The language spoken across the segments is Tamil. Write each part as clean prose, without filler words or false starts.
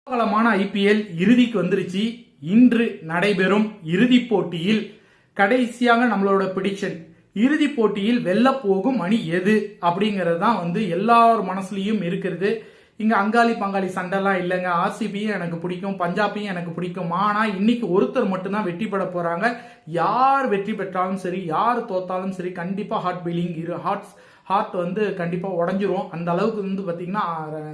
கோலாகலமான ஐபிஎல் இறுதிக்கு வந்துருச்சு. இன்று நடைபெறும் இறுதி போட்டியில் கடைசியாக நம்மளோட பிடிக்ஷன், இறுதி போட்டியில் வெல்ல போகும் அணி எது அப்படிங்கிறது தான் எல்லார் மனசுலயும் இருக்கிறது. இங்க அங்காளி பங்காளி சண்டைலாம் இல்லைங்க. ஆர்சிபியும் எனக்கு பிடிக்கும், பஞ்சாபையும் எனக்கு பிடிக்கும். ஆனா இன்னைக்கு ஒருத்தர் மட்டும்தான் வெற்றி பெற போறாங்க. யார் வெற்றி பெற்றாலும் சரி, யார் தோத்தாலும் சரி, கண்டிப்பா ஹார்ட் பீலிங் ஹார்ட் கண்டிப்பா உடஞ்சிரும். அந்த அளவுக்கு பாத்தீங்கன்னா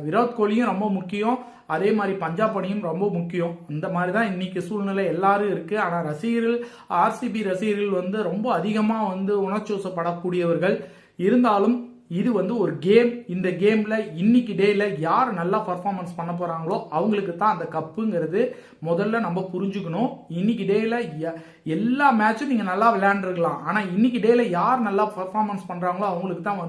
விராட் கோலியும் ரொம்ப முக்கியம், அதே மாதிரி பஞ்சாப் அணியும் ரொம்ப முக்கியம். இந்த மாதிரி தான் இன்னைக்கு சூழ்நிலை எல்லாரும் இருக்கு. ஆனா ரசிகர்கள், ஆர்சிபி ரசிகர்கள் ரொம்ப அதிகமா உணர்ச்சிவசப்படக்கூடியவர்கள். இருந்தாலும் இது ஒரு கேம். இந்த கேம்ல இன்னைக்கு டேல யார் நல்லா பர்ஃபார்மன்ஸ் பண்ண போறாங்களோ அவங்களுக்கு தான் அந்த கப்புங்கிறது முதல்ல நம்ம புரிஞ்சுக்கணும். இன்னைக்கு டேல எல்லா மேட்சும் நீங்க நல்லா விளையாண்டுருக்கலாம், ஆனா இன்னைக்கு டேல யார் நல்லா பர்ஃபார்மன்ஸ் பண்றாங்களோ அவங்களுக்கு தான்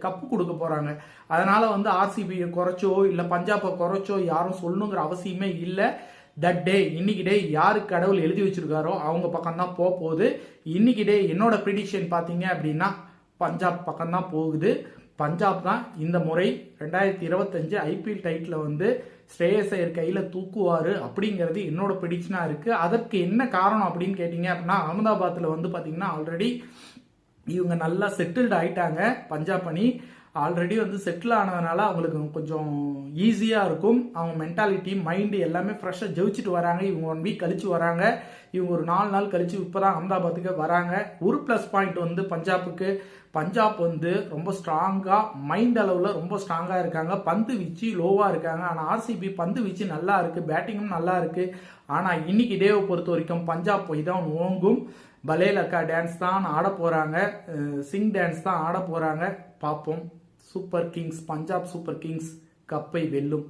கப்பு கொடுக்க போறாங்க. அதனால ஆர்சிபியை குறைச்சோ இல்ல பஞ்சாபை குறைச்சோ யாரும் சொல்லணுங்கிற அவசியமே இல்லை. தட் டே, இன்னைக்கு டே யாருக்கு கடவுள் எழுதி வச்சிருக்காரோ அவங்க பக்கம் தான் போகுது. இன்னைக்கு டே என்னோட ப்ரிடிக்ஷன் பாத்தீங்க அப்படின்னா பஞ்சாப் பக்கம் தான் போகுது. பஞ்சாப் தான் இந்த முறை 2025 ஐபிஎல் டைட்டில் ஸ்ரேயஸ் ஐயர் கையில தூக்குவாரு அப்படிங்கிறது என்னோட ப்ரெடிக்ஷனா இருக்கு. அதற்கு என்ன காரணம் அப்படின்னு கேட்டீங்க அப்படின்னா, அகமதாபாத்ல பாத்தீங்கன்னா ஆல்ரெடி இவங்க நல்லா செட்டில்டு ஆயிட்டாங்க. பஞ்சாப் அணி ஆல்ரெடி செட்டில் ஆனதுனால அவங்களுக்கு கொஞ்சம் ஈஸியா இருக்கும். அவங்க மென்டாலிட்டி, மைண்டு எல்லாமே ஃப்ரெஷ்ஷா ஜெயிச்சுட்டு வராங்க. இவங்க 1 வீக் கழிச்சு வராங்க. இவங்க ஒரு 4 நாள் கழிச்சு இப்பதான் அகமதாபாத்துக்கு வராங்க. ஒரு பிளஸ் பாயிண்ட் பஞ்சாபுக்கு, பஞ்சாப் ரொம்ப ஸ்ட்ராங்கா, மைண்ட் அளவுல ரொம்ப ஸ்ட்ராங்கா இருக்காங்க. பந்து வீச்சு லோவா இருக்காங்க. ஆனா ஆர்சிபி பந்து வீச்சு நல்லா இருக்கு, பேட்டிங்கும் நல்லா இருக்கு. ஆனா இன்னைக்கு டேவை பொறுத்த வரைக்கும் பஞ்சாப் போய் தான் ஓங்கும். பலே லக்கா டான்ஸ் தான் ஆட போறாங்க, சிங் டான்ஸ் தான் ஆட போறாங்க. பார்ப்போம். Super Kings, Punjab super Kings கப்பை வெல்லும்.